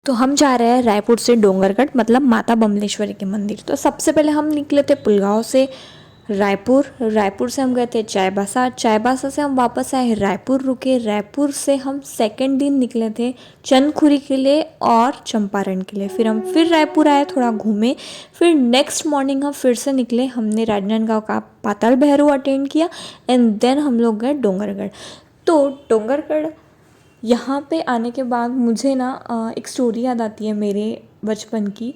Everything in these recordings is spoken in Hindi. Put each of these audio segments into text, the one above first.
तो हम जा रहे हैं रायपुर से डोंगरगढ़, मतलब माता बमलेश्वरी के मंदिर। तो सबसे पहले हम निकले थे पुलगांव से रायपुर। रायपुर से हम गए थे चाईबासा। चाईबासा से हम वापस आए रायपुर, रुके। रायपुर से हम सेकंड दिन निकले थे चंदखुरी किले और चंपारण किले। फिर हम फिर रायपुर आए, थोड़ा घूमे। फिर नेक्स्ट मॉर्निंग हम फिर से निकले। हमने राजनांदगांव का पाताल भैरव अटेंड किया एंड देन हम लोग गए डोंगरगढ़। तो डोंगरगढ़ यहाँ पे आने के बाद मुझे ना एक स्टोरी याद आती है मेरे बचपन की।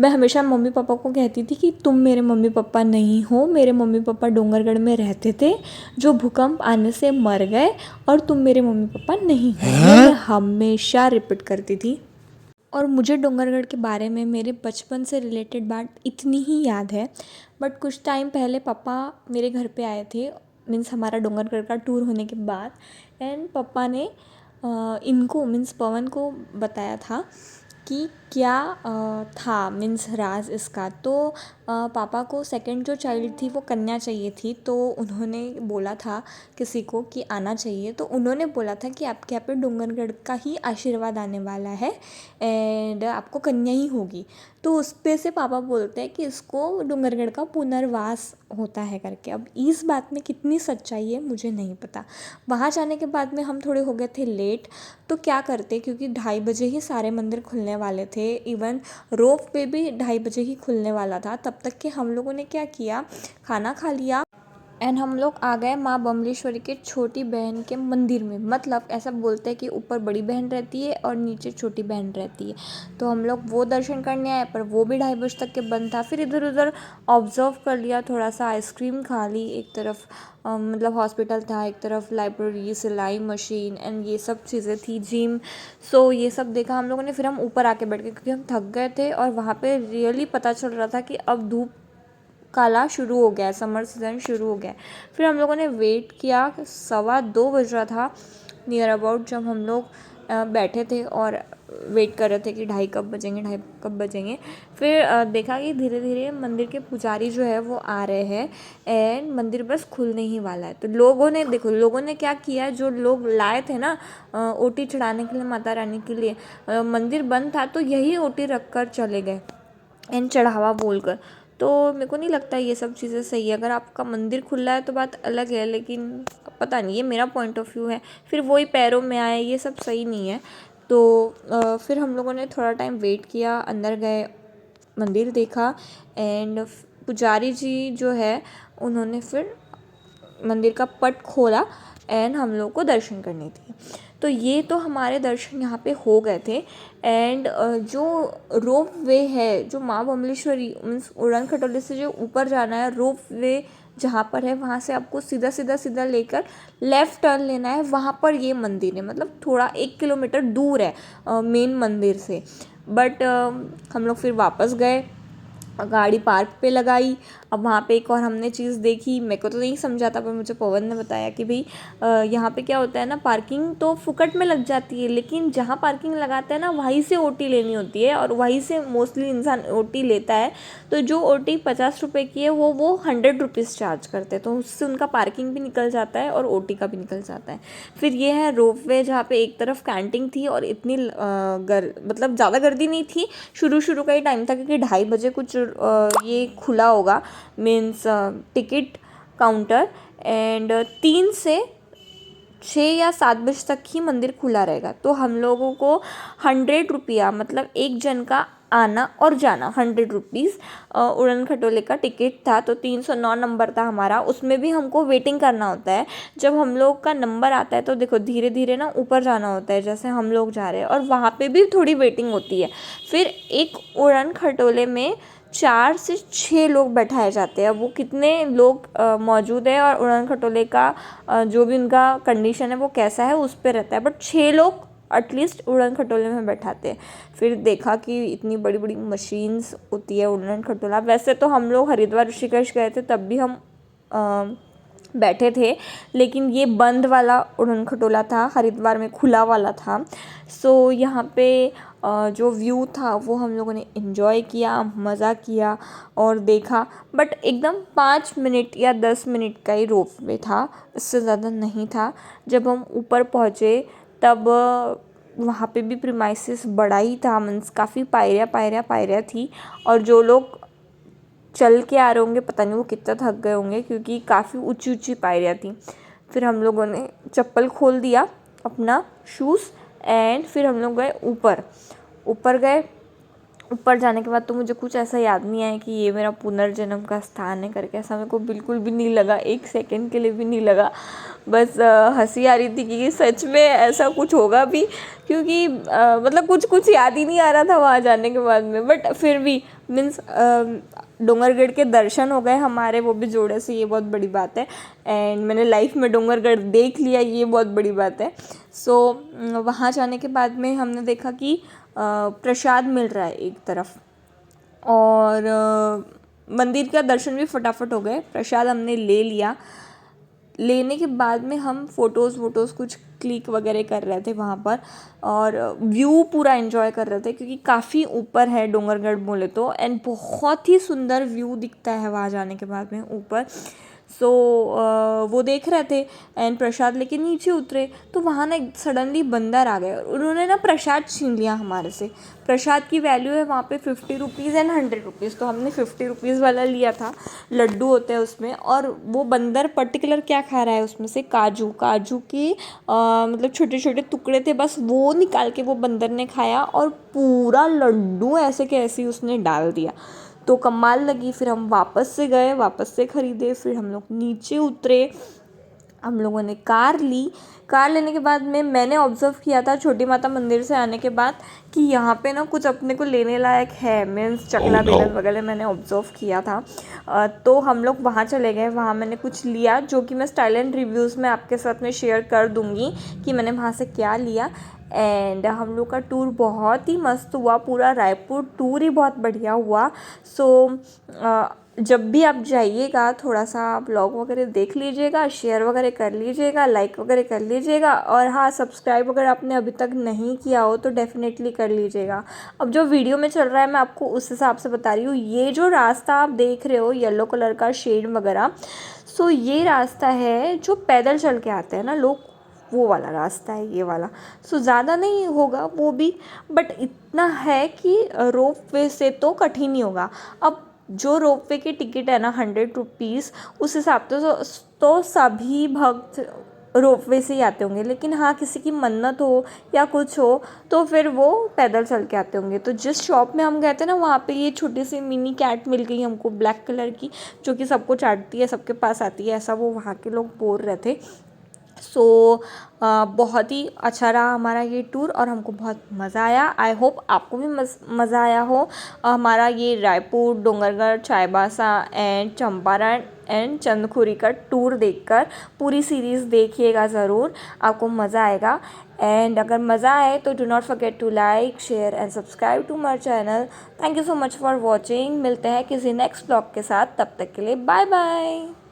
मैं हमेशा मम्मी पापा को कहती थी कि तुम मेरे मम्मी पापा नहीं हो, मेरे मम्मी पापा डोंगरगढ़ में रहते थे जो भूकंप आने से मर गए, और तुम मेरे मम्मी पापा नहीं हो। मैं हमेशा रिपीट करती थी। और मुझे डोंगरगढ़ के बारे में मेरे बचपन से रिलेटेड बात इतनी ही याद है। बट कुछ टाइम पहले पापा मेरे घर पे आए थे, मीन्स हमारा डोंगरगढ़ का टूर होने के बाद। एंड पापा ने इनको मीन्स पवन को बताया था कि क्या था मीन्स राज इसका। तो पापा को सेकंड जो चाइल्ड थी वो कन्या चाहिए थी। तो उन्होंने बोला था किसी को कि आना चाहिए। तो उन्होंने बोला था कि आपके यहाँ पे डोंगरगढ़ का ही आशीर्वाद आने वाला है एंड आपको कन्या ही होगी। तो उस पे से पापा बोलते हैं कि इसको डोंगरगढ़ का पुनर्वास होता है करके। अब इस बात में कितनी सच्चाई है मुझे नहीं पता। वहाँ जाने के बाद में हम थोड़े हो गए थे लेट। तो क्या करते, क्योंकि 2:30 बजे ही सारे मंदिर खुलने वाले थे। इवन रोप वे भी 2:30 बजे ही खुलने वाला था। तब तक के हम लोगों ने क्या किया, खाना खा लिया एंड हम लोग आ गए माँ बमलेश्वरी के छोटी बहन के मंदिर में। मतलब ऐसा बोलते हैं कि ऊपर बड़ी बहन रहती है और नीचे छोटी बहन रहती है। तो हम लोग वो दर्शन करने आए, पर वो भी 2:30 बजे तक के बंद था। फिर इधर उधर ऑब्जर्व कर लिया, थोड़ा सा आइसक्रीम खा ली। एक तरफ मतलब हॉस्पिटल था, एक तरफ लाइब्रेरी, सिलाई मशीन एंड ये सब चीज़ें थी, जिम। सो ये सब देखा हम लोगों ने। फिर हम ऊपर आके बैठ गए क्योंकि हम थक गए थे और वहाँ पे रियली पता चल रहा था कि अब धूप काला शुरू हो गया है, समर सीज़न शुरू हो गया है। फिर हम लोगों ने वेट किया, 2:15 बज रहा था नियर अबाउट, जब हम लोग बैठे थे और वेट कर रहे थे कि 2:30 कब बजेंगे, 2:30 कब बजेंगे। फिर देखा कि धीरे धीरे मंदिर के पुजारी जो है वो आ रहे हैं एंड मंदिर बस खुलने ही वाला है। तो लोगों ने देखो, लोगों ने क्या किया, जो लोग लाए थे ना ओटी चढ़ाने के लिए माता रानी के लिए, मंदिर बंद था तो यही ओटी रख कर चले गए एंड चढ़ावा बोलकर। तो मेरे को नहीं लगता ये सब चीज़ें सही है। अगर आपका मंदिर खुला है तो बात अलग है, लेकिन पता नहीं, ये मेरा पॉइंट ऑफ व्यू है। फिर वही पैरों में आए, ये सब सही नहीं है। तो फिर हम लोगों ने थोड़ा टाइम वेट किया, अंदर गए, मंदिर देखा एंड पुजारी जी जो है उन्होंने फिर मंदिर का पट खोला एंड हम लोग को दर्शन करने थे। तो ये तो हमारे दर्शन यहाँ पे हो गए थे। एंड जो रोप वे है, जो माँ बमलेश्वरी मीन्स उड़न खटोले से जो ऊपर जाना है, रोप वे जहाँ पर है वहाँ से आपको सीधा सीधा सीधा लेकर लेफ़्ट टर्न लेना है। वहाँ पर ये मंदिर है, मतलब थोड़ा 1 किलोमीटर दूर है मेन मंदिर से। बट हम लोग फिर वापस गए, गाड़ी पार्क पे लगाई। अब वहाँ पे एक और हमने चीज़ देखी, मेरे को तो नहीं समझा था पर मुझे पवन ने बताया कि भाई यहाँ पे क्या होता है ना, पार्किंग तो फुकट में लग जाती है, लेकिन जहाँ पार्किंग लगाते हैं ना वहीं से ओटी लेनी होती है और वहीं से मोस्टली इंसान ओटी लेता है। तो जो ओटी 50 रुपये की है वो 100 रुपीज़ चार्ज करते हैं, तो उससे उनका पार्किंग भी निकल जाता है और ओटी का भी निकल जाता है। फिर ये है रोप वे, जहाँ पे एक तरफ कैंटीन थी और इतनी मतलब ज़्यादा गर्दी नहीं थी। शुरू का ही टाइम था क्योंकि 2:30 बजे कुछ ये खुला होगा, मीन्स टिकट काउंटर। एंड 3 से 6 या 7 बजे तक ही मंदिर खुला रहेगा। तो हम लोगों को 100 रुपया, मतलब एक जन का आना और जाना 100 रुपीज़ उड़न खटोले का टिकट था। तो 309 नंबर था हमारा, उसमें भी हमको वेटिंग करना होता है। जब हम लोग का नंबर आता है तो देखो धीरे धीरे ना ऊपर जाना होता है, जैसे हम लोग जा रहे हैं, और वहाँ पे भी थोड़ी वेटिंग होती है। फिर एक उड़न खटोले में 4 से 6 लोग बैठाए जाते हैं। वो कितने लोग मौजूद है और उड़न खटोले का जो भी उनका कंडीशन है वो कैसा है उस पर रहता है, बट 6 लोग एटलीस्ट उड़न खटोले में बैठाते हैं। फिर देखा कि इतनी बड़ी बड़ी मशीन्स होती है उड़न खटोला। वैसे तो हम लोग हरिद्वार ऋषिकेश गए थे तब भी हम बैठे थे, लेकिन ये बंद वाला उड़न खटोला था, हरिद्वार में खुला वाला था। सो यहाँ पे जो व्यू था वो हम लोगों ने इन्जॉय किया, मज़ा किया और देखा। बट एकदम 5 मिनट या 10 मिनट का ही रोप वे था, इससे ज़्यादा नहीं था। जब हम ऊपर पहुँचे तब वहाँ पे भी प्रीमाइसेस बड़ा ही था, मीन्स काफ़ी पायरियाँ थी। और जो लोग चल के आ रहे होंगे पता नहीं वो कितना थक गए होंगे, क्योंकि काफ़ी ऊंची पायरियाँ थी। फिर हम लोगों ने चप्पल खोल दिया अपना शूज़, एंड फिर हम लोग गए ऊपर गए। ऊपर जाने के बाद तो मुझे कुछ ऐसा याद नहीं आया कि ये मेरा पुनर्जन्म का स्थान है करके, ऐसा मेरे को बिल्कुल भी नहीं लगा, एक सेकंड के लिए भी नहीं लगा। बस हंसी आ रही थी कि सच में ऐसा कुछ होगा भी, क्योंकि मतलब कुछ याद ही नहीं आ रहा था वहाँ जाने के बाद में। बट फिर भी मीन्स डोंगरगढ़ के दर्शन हो गए हमारे, वो भी जोड़े से, ये बहुत बड़ी बात है। एंड मैंने लाइफ में डोंगरगढ़ देख लिया, ये बहुत बड़ी बात है। सो वहाँ जाने के बाद में हमने देखा कि प्रसाद मिल रहा है एक तरफ, और मंदिर का दर्शन भी फटाफट हो गए। प्रसाद हमने ले लिया। लेने के बाद में हम फ़ोटोज़ कुछ क्लिक वगैरह कर रहे थे वहाँ पर, और व्यू पूरा एंजॉय कर रहे थे, क्योंकि काफ़ी ऊपर है डोंगरगढ़ बोले तो, एंड बहुत ही सुंदर व्यू दिखता है वहाँ जाने के बाद में ऊपर। सो वो देख रहे थे एंड प्रसाद लेके नीचे उतरे, तो वहाँ ना सडनली बंदर आ गए और उन्होंने ना प्रसाद छीन लिया हमारे से। प्रसाद की वैल्यू है वहाँ पे 50 रुपीज़ एंड 100 रुपीज़, तो हमने 50 रुपीज़ वाला लिया था। लड्डू होते हैं उसमें, और वो बंदर पर्टिकुलर क्या खा रहा है उसमें से, काजू के मतलब छोटे छोटे टुकड़े थे, बस वो निकाल के वो बंदर ने खाया और पूरा लड्डू ऐसे के ऐसे ही उसने डाल दिया। तो कमाल लगी। फिर हम वापस से गए, वापस से ख़रीदे, फिर हम लोग नीचे उतरे, हम लोगों ने कार ली। कार लेने के बाद में मैंने ऑब्ज़र्व किया था छोटी माता मंदिर से आने के बाद कि यहाँ पे ना कुछ अपने को लेने लायक है, मीन्स चकला बेलन वगैरह मैंने ऑब्ज़र्व किया था। तो हम लोग वहाँ चले गए, वहाँ मैंने कुछ लिया जो कि मैं स्टाइल एंड रिव्यूज़ में आपके साथ में शेयर कर दूँगी कि मैंने वहाँ से क्या लिया। एंड हम लोग का टूर बहुत ही मस्त हुआ, पूरा रायपुर टूर ही बहुत बढ़िया हुआ। सो जब भी आप जाइएगा थोड़ा सा ब्लॉग वगैरह देख लीजिएगा, शेयर वगैरह कर लीजिएगा, लाइक वगैरह कर लीजिएगा, और हाँ सब्सक्राइब अगर आपने अभी तक नहीं किया हो तो डेफिनेटली कर लीजिएगा। अब जो वीडियो में चल रहा है मैं आपको उस हिसाब से बता रही हूँ। ये जो रास्ता आप देख रहे हो येलो कलर का शेड वगैरह, सो ये रास्ता है जो पैदल चल के आते हैं ना लोग, वो वाला रास्ता है ये वाला। सो ज़्यादा नहीं होगा वो भी, बट इतना है कि रोप वे से तो कठिन ही होगा। अब जो रोप वे की टिकट है ना 100 रुपीज़, उस हिसाब से तो सभी भक्त रोप वे से ही आते होंगे, लेकिन हाँ किसी की मन्नत हो या कुछ हो तो फिर वो पैदल चल के आते होंगे। तो जिस शॉप में हम गए थे ना वहाँ पे ये छोटी सी मिनी कैट मिल गई हमको ब्लैक कलर की, जो कि सबको चाटती है, सबके पास आती है, ऐसा वो वहाँ के लोग बोल रहे थे। सो बहुत ही अच्छा रहा हमारा ये टूर और हमको बहुत मज़ा आया। आई होप आपको भी मज़ा आया हो। हमारा ये रायपुर, डोंगरगढ़, चाईबासा एंड चंपारण एंड चंदखुरी का टूर देखकर पूरी सीरीज़ देखिएगा ज़रूर, आपको मज़ा आएगा। एंड अगर मज़ा आए तो do not forget to like, share and subscribe to my channel. Thank you so much for watching. मिलते हैं किसी नेक्स्ट ब्लॉग के साथ, तब तक के लिए बाय बाय।